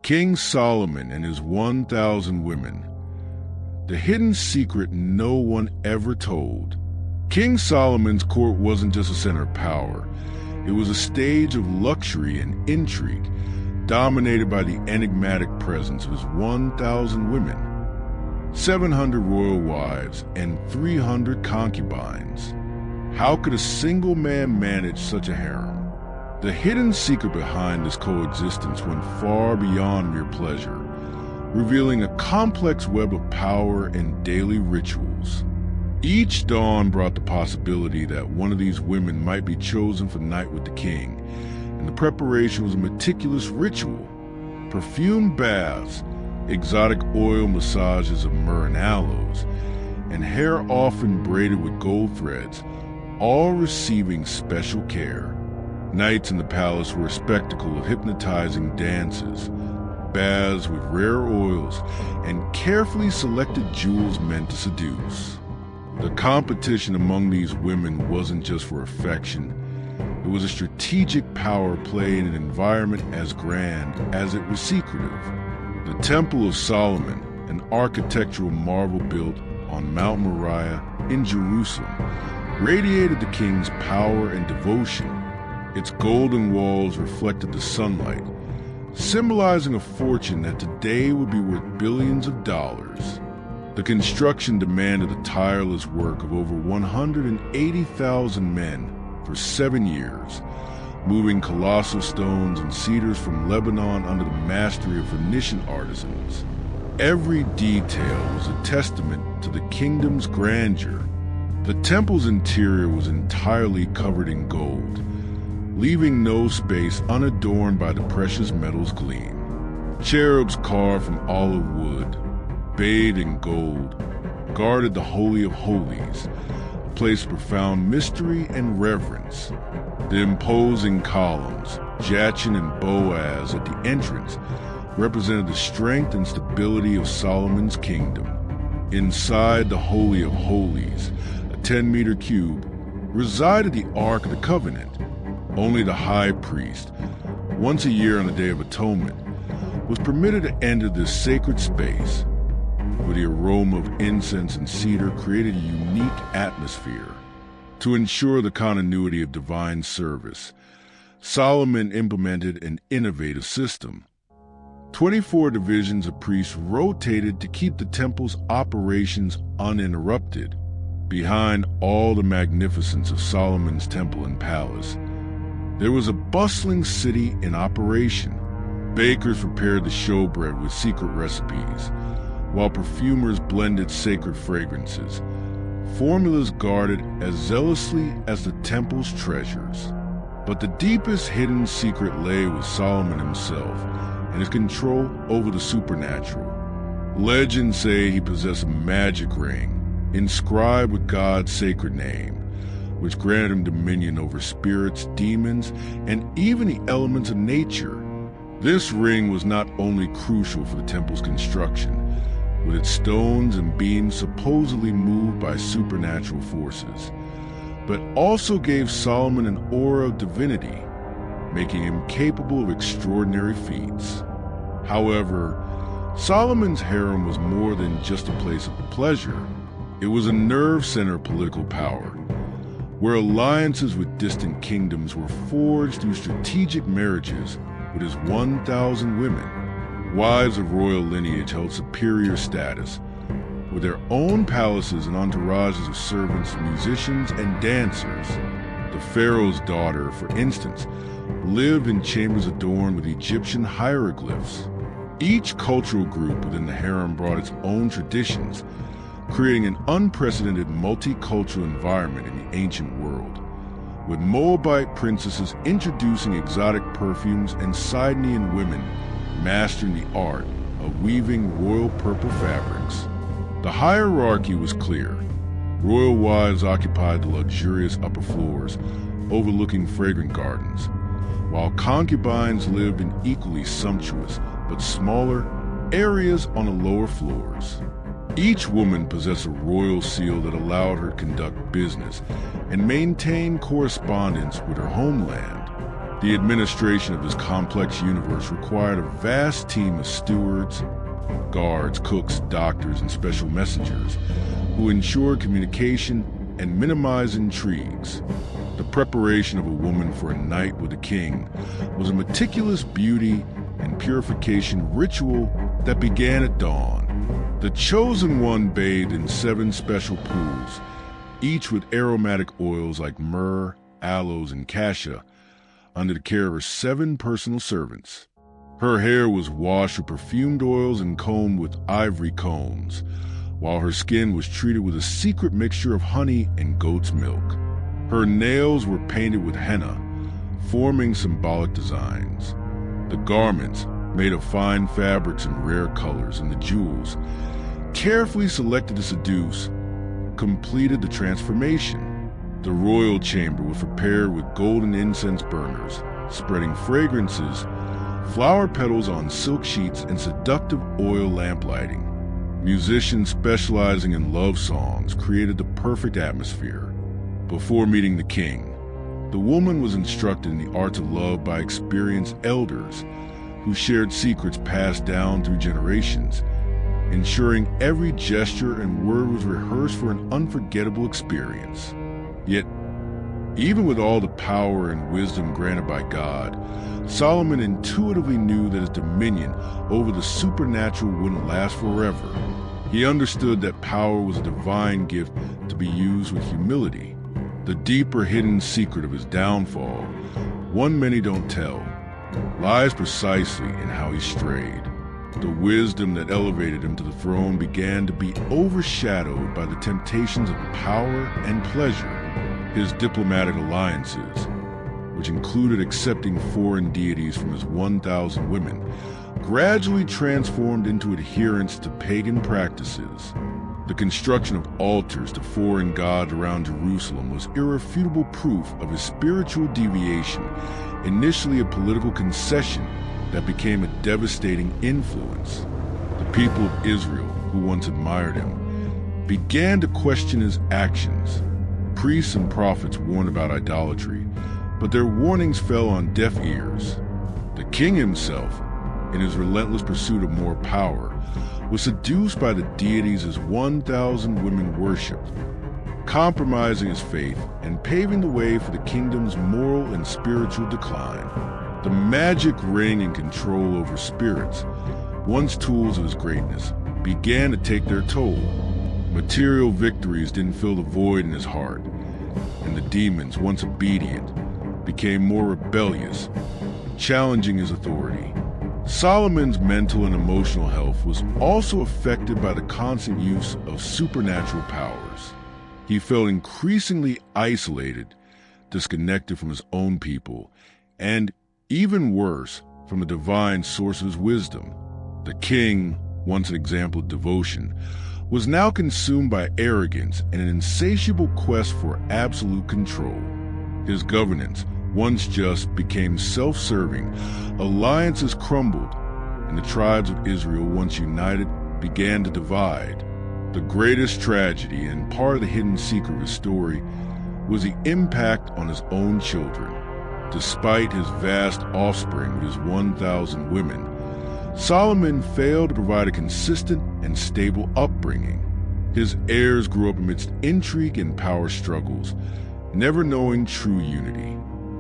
King Solomon and his 1,000 women. The hidden secret no one ever told. King Solomon's court wasn't just a center of power. It was a stage of luxury and intrigue, dominated by the enigmatic presence of his 1,000 women, 700 royal wives, and 300 concubines. How could a single man manage such a harem? The hidden secret behind this coexistence went far beyond mere pleasure, revealing a complex web of power and daily rituals. Each dawn brought the possibility that one of these women might be chosen for the night with the king, and the preparation was a meticulous ritual. Perfumed baths, exotic oil massages of myrrh and aloes, and hair often braided with gold threads, all receiving special care. Nights in the palace were a spectacle of hypnotizing dances, baths with rare oils, and carefully selected jewels meant to seduce. The competition among these women wasn't just for affection. It was a strategic power play in an environment as grand as it was secretive. The Temple of Solomon, an architectural marvel built on Mount Moriah in Jerusalem, radiated the king's power and devotion. Its golden walls reflected the sunlight, symbolizing a fortune that today would be worth billions of dollars. The construction demanded the tireless work of over 180,000 men for 7 years, moving colossal stones and cedars from Lebanon under the mastery of Phoenician artisans. Every detail was a testament to the kingdom's grandeur. The temple's interior was entirely covered in gold, leaving no space unadorned by the precious metals gleam. Cherubs carved from olive wood, bathed in gold, guarded the Holy of Holies, a place of profound mystery and reverence. The imposing columns, Jachin and Boaz at the entrance, represented the strength and stability of Solomon's kingdom. Inside the Holy of Holies, a 10-meter cube, resided the Ark of the Covenant. Only the high priest, once a year on the Day of Atonement, was permitted to enter this sacred space, where the aroma of incense and cedar created a unique atmosphere. To ensure the continuity of divine service, Solomon implemented an innovative system. 24 divisions of priests rotated to keep the temple's operations uninterrupted. Behind all the magnificence of Solomon's temple and palace, there was a bustling city in operation. Bakers prepared the showbread with secret recipes, while perfumers blended sacred fragrances, formulas guarded as zealously as the temple's treasures. But the deepest hidden secret lay with Solomon himself and his control over the supernatural. Legends say he possessed a magic ring, inscribed with God's sacred name, which granted him dominion over spirits, demons, and even the elements of nature. This ring was not only crucial for the temple's construction, with its stones and beams supposedly moved by supernatural forces, but also gave Solomon an aura of divinity, making him capable of extraordinary feats. However, Solomon's harem was more than just a place of pleasure. It was a nerve center of political power, where alliances with distant kingdoms were forged through strategic marriages with his 1,000 women. Wives of royal lineage held superior status, with their own palaces and entourages of servants, musicians, and dancers. The pharaoh's daughter, for instance, lived in chambers adorned with Egyptian hieroglyphs. Each cultural group within the harem brought its own traditions, creating an unprecedented multicultural environment in the ancient world, with Moabite princesses introducing exotic perfumes and Sidonian women mastering the art of weaving royal purple fabrics. The hierarchy was clear. Royal wives occupied the luxurious upper floors, overlooking fragrant gardens, while concubines lived in equally sumptuous but smaller areas on the lower floors. Each woman possessed a royal seal that allowed her to conduct business and maintain correspondence with her homeland. The administration of this complex universe required a vast team of stewards, guards, cooks, doctors, and special messengers who ensured communication and minimized intrigues. The preparation of a woman for a night with a king was a meticulous beauty and purification ritual that began at dawn. The chosen one bathed in 7 special pools, each with aromatic oils like myrrh, aloes, and cassia, under the care of her 7 personal servants. Her hair was washed with perfumed oils and combed with ivory combs, while her skin was treated with a secret mixture of honey and goat's milk. Her nails were painted with henna, forming symbolic designs. The garments, made of fine fabrics and rare colors, and the jewels, carefully selected to seduce, completed the transformation. The royal chamber was prepared with golden incense burners, spreading fragrances, flower petals on silk sheets, and seductive oil lamp lighting. Musicians specializing in love songs created the perfect atmosphere. Before meeting the king, the woman was instructed in the art of love by experienced elders who shared secrets passed down through generations, ensuring every gesture and word was rehearsed for an unforgettable experience. Yet, even with all the power and wisdom granted by God, Solomon intuitively knew that his dominion over the supernatural wouldn't last forever. He understood that power was a divine gift to be used with humility. The deeper hidden secret of his downfall, one many don't tell, lies precisely in how he strayed. The wisdom that elevated him to the throne began to be overshadowed by the temptations of power and pleasure. His diplomatic alliances, which included accepting foreign deities from his 1,000 women, gradually transformed into adherence to pagan practices. The construction of altars to foreign gods around Jerusalem was irrefutable proof of his spiritual deviation, initially a political concession that became a devastating influence. The people of Israel, who once admired him, began to question his actions. Priests and prophets warned about idolatry, but their warnings fell on deaf ears. The king himself, in his relentless pursuit of more power, was seduced by the deities his 1,000 women worshipped, compromising his faith and paving the way for the kingdom's moral and spiritual decline. The magic ring and control over spirits, once tools of his greatness, began to take their toll. Material victories didn't fill the void in his heart, and the demons, once obedient, became more rebellious, challenging his authority. Solomon's mental and emotional health was also affected by the constant use of supernatural powers. He felt increasingly isolated, disconnected from his own people, and, even worse, from the divine source of his wisdom. The king, once an example of devotion, was now consumed by arrogance and an insatiable quest for absolute control. His governance, once just, became self-serving, alliances crumbled, and the tribes of Israel, once united, began to divide. The greatest tragedy, and part of the hidden secret of his story, was the impact on his own children. Despite his vast offspring with his 1,000 women, Solomon failed to provide a consistent and stable upbringing. His heirs grew up amidst intrigue and power struggles, never knowing true unity.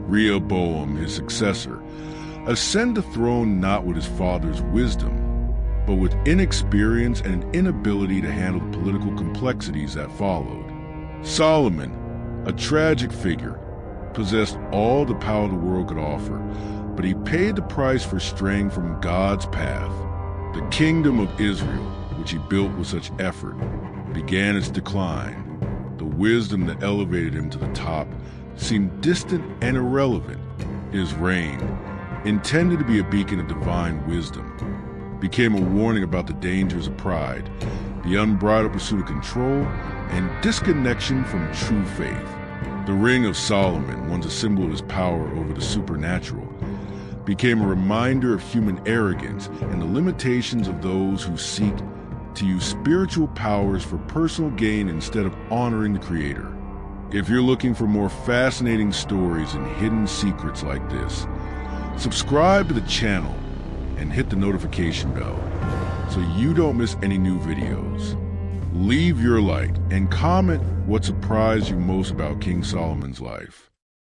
Rehoboam, his successor, ascended the throne not with his father's wisdom, but with inexperience and an inability to handle the political complexities that followed. Solomon, a tragic figure, possessed all the power the world could offer, but he paid the price for straying from God's path. The kingdom of Israel, which he built with such effort, began its decline. The wisdom that elevated him to the top seemed distant and irrelevant. His reign, intended to be a beacon of divine wisdom, became a warning about the dangers of pride, the unbridled pursuit of control, and disconnection from true faith. The Ring of Solomon, once a symbol of his power over the supernatural, became a reminder of human arrogance and the limitations of those who seek to use spiritual powers for personal gain instead of honoring the Creator. If you're looking for more fascinating stories and hidden secrets like this, Subscribe to the channel and hit the notification bell so you don't miss any new videos. Leave your like and comment what surprised you most about King Solomon's life.